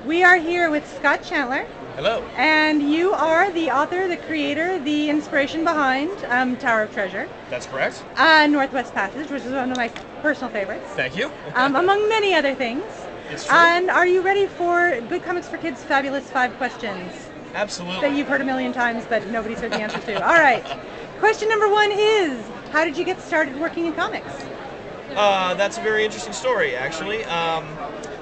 We are here with Scott Chantler. Hello. And you are the author, the creator, the inspiration behind Tower of Treasure. That's correct. Northwest Passage, which is one of my personal favorites. Thank you. Among many other things. It's true. And are you ready for Good Comics for Kids' fabulous 5 questions? Absolutely. That you've heard a million times, but nobody's heard the answer to. All right. Question number 1 is, how did you get started working in comics? That's a very interesting story, actually.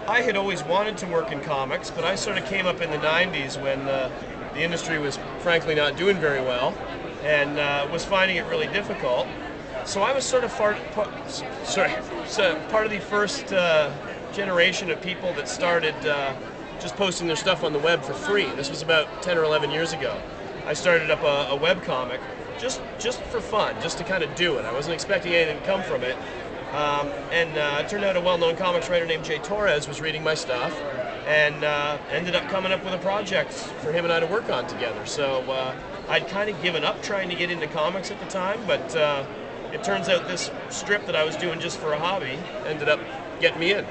I had always wanted to work in comics, but I sort of came up in the 90s when the industry was frankly not doing very well and was finding it really difficult. So I was sort of part of the first generation of people that started just posting their stuff on the web for free. This was about 10 or 11 years ago. I started up a web comic just for fun, just to kind of do it. I wasn't expecting anything to come from it. It turned out a well-known comics writer named Jay Torres was reading my stuff and ended up coming up with a project for him and I to work on together. So I'd kind of given up trying to get into comics at the time, but it turns out this strip that I was doing just for a hobby ended up getting me in.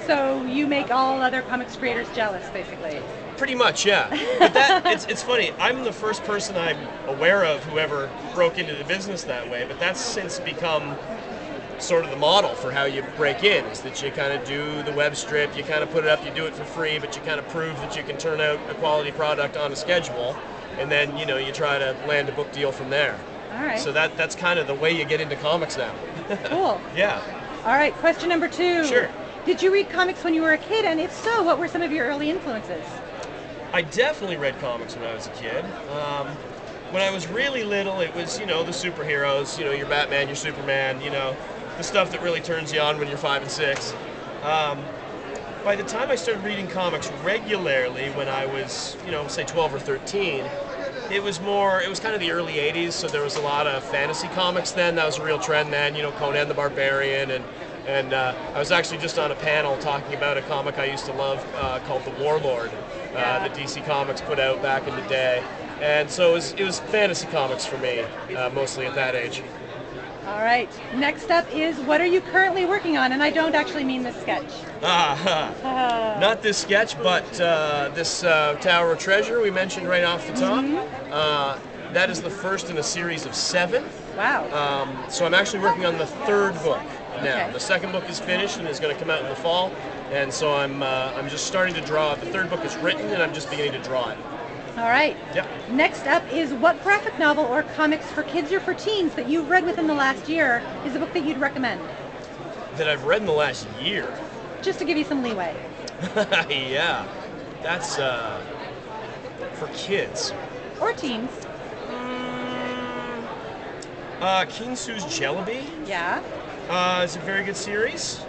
So you make all other comics creators jealous, basically. Pretty much, yeah. But it's funny, I'm the first person I'm aware of who ever broke into the business that way, but that's since become sort of the model for how you break in, is that you kind of do the web strip, you kind of put it up, you do it for free, but you kind of prove that you can turn out a quality product on a schedule, and then, you know, you try to land a book deal from there. All right. So that's kind of the way you get into comics now. Cool. Yeah. All right, question number 2. Sure. Did you read comics when you were a kid, and if so, what were some of your early influences? I definitely read comics when I was a kid. When I was really little, it was, you know, the superheroes, you know, your Batman, your Superman, you know, the stuff that really turns you on when you're 5 and 6. By the time I started reading comics regularly when I was, you know, say 12 or 13, it was kind of the early 80s, so there was a lot of fantasy comics then. That was a real trend then, you know, Conan the Barbarian, and I was actually just on a panel talking about a comic I used to love called The Warlord that DC Comics put out back in the day. And so it was fantasy comics for me, mostly at that age. All right. Next up is, what are you currently working on? And I don't actually mean this sketch. Not this sketch, but this Tower of Treasure we mentioned right off the top. Mm-hmm. That is the first in a series of 7. Wow. So I'm actually working on the 3rd book now. Okay. The 2nd book is finished and is going to come out in the fall, and so I'm just starting to draw it. The 3rd book is written, and I'm just beginning to draw it. All right. Yep. Next up is, what graphic novel or comics for kids or for teens that you've read within the last year is a book that you'd recommend? That I've read in the last year? Just to give you some leeway. Yeah. That's for kids. Or teens. King Sue's Jellaby. Yeah. It's a very good series.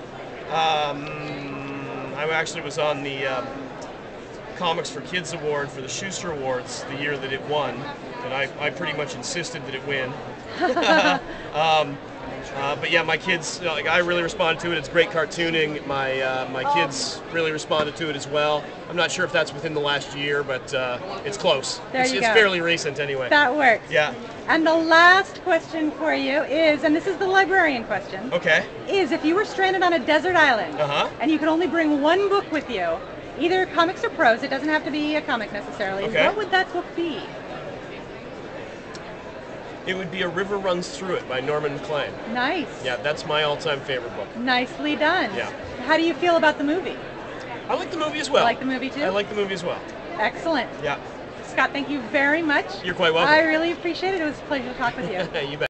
I actually was on the Comics for Kids Award for the Schuster Awards the year that it won, and I pretty much insisted that it win. But yeah, my kids, like, I really responded to it. It's great cartooning. My kids really responded to it as well. I'm not sure if that's within the last year, but it's close. It's fairly recent anyway. That works. Yeah. And the last question for you is, and this is the librarian question. Okay. Is, if you were stranded on a desert island and you could only bring one book with you, either comics or prose, it doesn't have to be a comic necessarily, what would that book be? It would be A River Runs Through It by Norman MacLean. Nice. Yeah, that's my all-time favorite book. Nicely done. Yeah. How do you feel about the movie? I like the movie as well. You like the movie too? I like the movie as well. Excellent. Yeah. Scott, thank you very much. You're quite welcome. I really appreciate it. It was a pleasure to talk with you. You bet.